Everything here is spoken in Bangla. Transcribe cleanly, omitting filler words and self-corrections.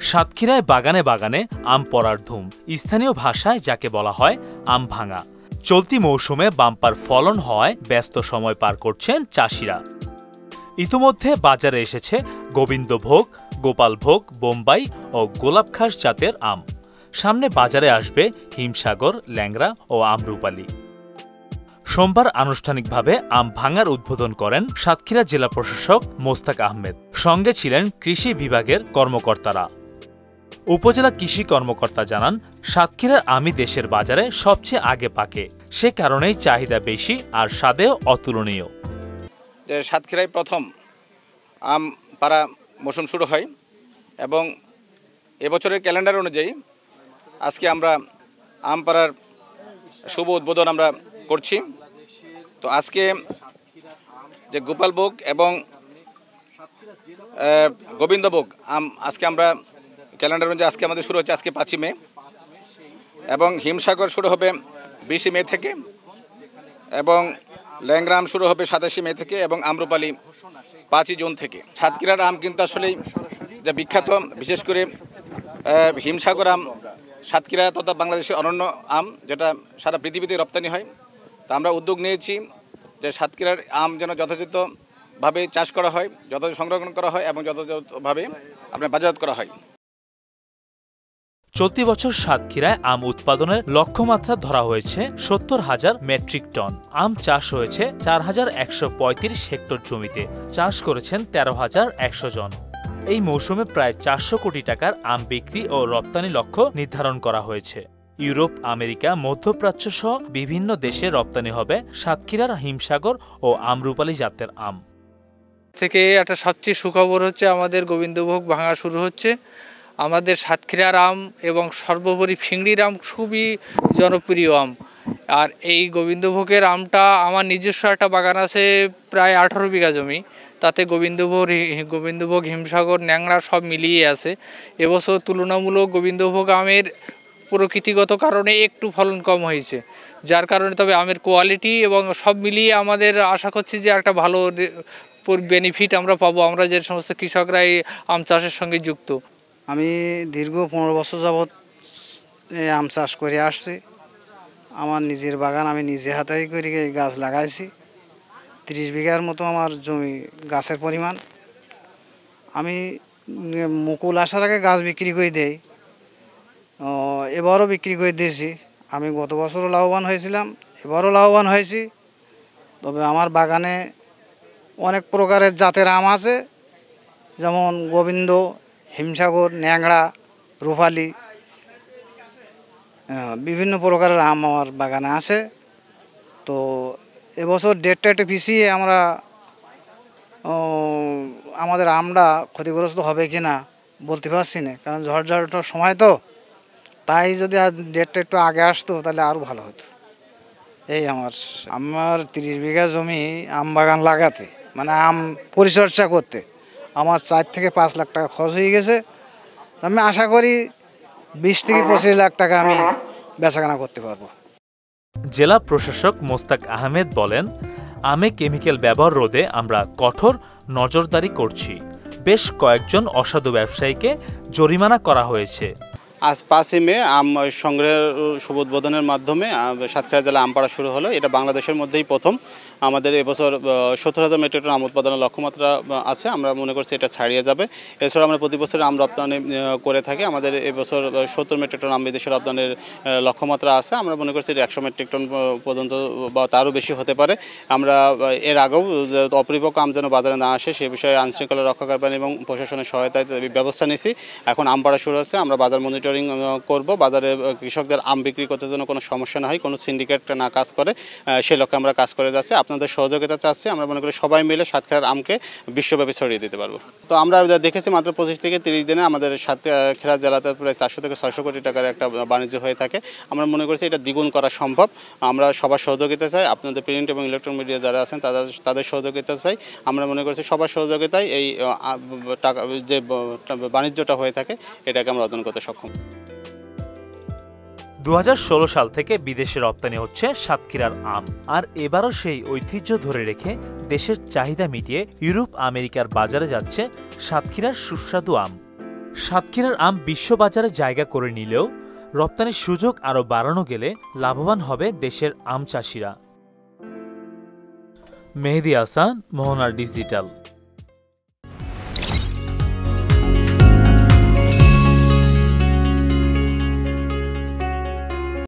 সাতক্ষীরায় বাগানে বাগানে আম পড়ার ধুম, স্থানীয় ভাষায় যাকে বলা হয় আম ভাঙা। চলতি মৌসুমে বাম্পার ফলন হওয়ায় ব্যস্ত সময় পার করছেন চাষিরা। ইতিমধ্যে বাজারে এসেছে গোবিন্দভোগ, গোপালভোগ, বোম্বাই ও গোলাপখাস জাতের আম। সামনে বাজারে আসবে হিমসাগর, ল্যাংড়া ও আমরুপালি। সোমবার আনুষ্ঠানিকভাবে আম ভাঙার উদ্বোধন করেন সাতক্ষীরা জেলা প্রশাসক মোস্তাক আহমেদ। সঙ্গে ছিলেন কৃষি বিভাগের কর্মকর্তারা। উপজেলা কৃষি কর্মকর্তা জানান, সাতক্ষীরার আমই দেশের বাজারে সবচেয়ে আগে পাকে, সে কারণেই চাহিদা বেশি আর স্বাদেও অতুলনীয়। সাতক্ষীরায় প্রথম আম পাড়া মৌসুম শুরু হয় এবং এবছরের ক্যালেন্ডার অনুযায়ী আজকে আমরা আম পাড়ার শুভ উদ্বোধন আমরা করছি। তো আজকে যে গোপালভোগ এবং গোবিন্দভোগ আম আজকে আমরা ক্যালেন্ডার অনুযায়ী আজকে আমাদের শুরু হচ্ছে আজকে 5 মে, এবং হিমসাগর শুরু হবে 20 মে থেকে, এবং ল্যাংড়া আম শুরু হবে 27 মে থেকে, এবং আমরুপালি 5 জুন থেকে। সাতক্ষীরার আম কিন্তু আসলে যা বিখ্যাত, বিশেষ করে হিমসাগর আম সাতক্ষীরা তথা বাংলাদেশের অনন্য আম, যেটা সারা পৃথিবীতে রপ্তানি হয়। তা আমরা উদ্যোগ নিয়েছি যে সাতক্ষীরার আম যেন যথাযথভাবে চাষ করা হয়, যথাযথ সংরক্ষণ করা হয় এবং যথাযথভাবে আপনার বাজারজাত করা হয়। চলতি বছর সাতক্ষীরায় আম উৎপাদনের লক্ষ্যমাত্রা ধরা হয়েছে 70,000 মেট্রিক টন। আম চাষ হয়েছে 4,135 হেক্টর জমিতে, চাষ করেছেন 13,100 জন। এই মৌসুমে প্রায় 400 কোটি টাকার আম বিক্রি ও রপ্তানি লক্ষ্য নির্ধারণ করা হয়েছে। ইউরোপ, আমেরিকা, মধ্যপ্রাচ্য সহ বিভিন্ন দেশে রপ্তানি হবে সাতক্ষীরার হিমসাগর ও আমরুপালি জাতের আম। থেকে একটা সবচেয়ে সুখবর হচ্ছে আমাদের গোবিন্দভোগ ভাঙা শুরু হচ্ছে। আমাদের সাতক্ষীরার আম এবং সর্বোপরি ফিংড়ির আম খুবই জনপ্রিয় আম। আর এই গোবিন্দভোগের আমটা আমার নিজস্ব একটা বাগান আছে প্রায় 18 বিঘা জমি, তাতে গোবিন্দভোগ, হিমসাগর, ন্যাংড়া সব মিলিয়ে আছে। এবছর তুলনামূলক গোবিন্দভোগ আমের প্রকৃতিগত কারণে একটু ফলন কম হয়েছে, যার কারণে তবে আমের কোয়ালিটি এবং সব মিলিয়ে আমাদের আশা করছি যে একটা ভালো বেনিফিট আমরা পাবো, আমরা যে সমস্ত কৃষকরা এই আম চাষের সঙ্গে যুক্ত। আমি দীর্ঘ 15 বছর যাবৎ আম চাষ করে আসছি। আমার নিজের বাগান আমি নিজে হাতেই করে গাছ লাগাইছি। 30 বিঘার মতো আমার জমি গাছের পরিমাণ। আমি মুকুল আসার আগে গাছ বিক্রি করে দেই, এবারও বিক্রি করে দিয়েছি। আমি গত বছরও লাভবান হয়েছিলাম, এবারও লাভবান হয়েছি। তবে আমার বাগানে অনেক প্রকারের জাতের আম আছে, যেমন গোবিন্দ, হিমসাগর, ন্যাংড়া, রূপালি, বিভিন্ন প্রকারের আম আমার বাগানে আছে। তো এবছর ডেটটা একটু পিছিয়ে আমরা আমাদের আমটা ক্ষতিগ্রস্ত হবে কি না বলতে পারছি না, কারণ ঝড়ঝড়টার সময় তো, তাই যদি আর ডেটটা একটু আগে আসতো তাহলে আরও ভালো হতো। এই আমার 30 বিঘা জমি আম বাগান লাগাতে, মানে আম পরিচর্যা করতে আমার 4 থেকে 5 লাখ টাকা খরচ হয়ে গেছে। আমি আশা করি 20 থেকে 25 লাখ টাকা আমি বেচাকেনা করতে পারবো। জেলা প্রশাসক মোস্তাক আহমেদ বলেন, আমে কেমিক্যাল ব্যবহার রোধে আমরা কঠোর নজরদারি করছি। বেশ কয়েকজন অসাধু ব্যবসায়ীকে জরিমানা করা হয়েছে। আজ 5 মে আম সংগ্রহের শুভ উদ্বোধনের মাধ্যমে সাতক্ষীরা জেলা আম পাড়া শুরু হলো। এটা বাংলাদেশের মধ্যেই প্রথম। আমাদের এবছর 70,000 মেট্রিক টন আম উৎপাদনের লক্ষ্যমাত্রা আছে, আমরা মনে করছি এটা ছাড়িয়ে যাবে। এছাড়া আমরা প্রতি বছর আম রপ্তানি করে থাকি। আমাদের এবছর 70 মেট্রিক টন আম বিদেশে রপ্তানির লক্ষ্যমাত্রা আছে। আমরা মনে করছি এটা 100 মেট্রিক টন পর্যন্ত বা তারও বেশি হতে পারে। আমরা এর আগেও অপরিপক্ক আম যেন বাজারে না আসে সে বিষয়ে আইনশৃঙ্খলা রক্ষাকারী বাহিনী এবং প্রশাসনের সহায়তায় ব্যবস্থা নিয়েছি। এখন আম পাড়া শুরু হচ্ছে, আমরা বাজার মনিটরিং করব, বাজারে কৃষকদের আম বিক্রি করতে যেন কোনো সমস্যা না হয়, কোনো সিন্ডিকেট না কাজ করে, সে লক্ষ্যে আমরা কাজ করে যাচ্ছি। আপনাদের সহযোগিতা চাচ্ছি। আমরা মনে করি সবাই মিলে সাতক্ষীরার আমকে বিশ্বব্যাপী ছড়িয়ে দিতে পারবো। তো আমরা দেখেছি মাত্র 25 থেকে 30 দিনে আমাদের সাতক্ষীরা জেলাতে প্রায় 400 থেকে 600 কোটি টাকার একটা বাণিজ্য হয়ে থাকে। আমরা মনে করছি এটা দ্বিগুণ করা সম্ভব। আমরা সবার সহযোগিতা চাই, আপনাদের প্রিন্ট এবং ইলেকট্রনিক মিডিয়া যারা আছেন তাদের সহযোগিতা চাই। আমরা মনে করছি সবার সহযোগিতায় এই টাকা যে বাণিজ্যটা হয়ে থাকে এটাকে আমরা অর্জন করতে সক্ষম। 2016 সাল থেকে বিদেশে রপ্তানি হচ্ছে সাতক্ষীরার আম, আর এবারও সেই ঐতিহ্য ধরে রেখে দেশের চাহিদা মিটিয়ে ইউরোপ, আমেরিকার বাজারে যাচ্ছে সাতক্ষীরার সুস্বাদু আম। সাতক্ষীরার আম বিশ্ববাজারে জায়গা করে নিলেও রপ্তানির সুযোগ আরও বাড়ানো গেলে লাভবান হবে দেশের আম চাষিরা। মেহেদী হাসান, মোহনার ডিজিটাল।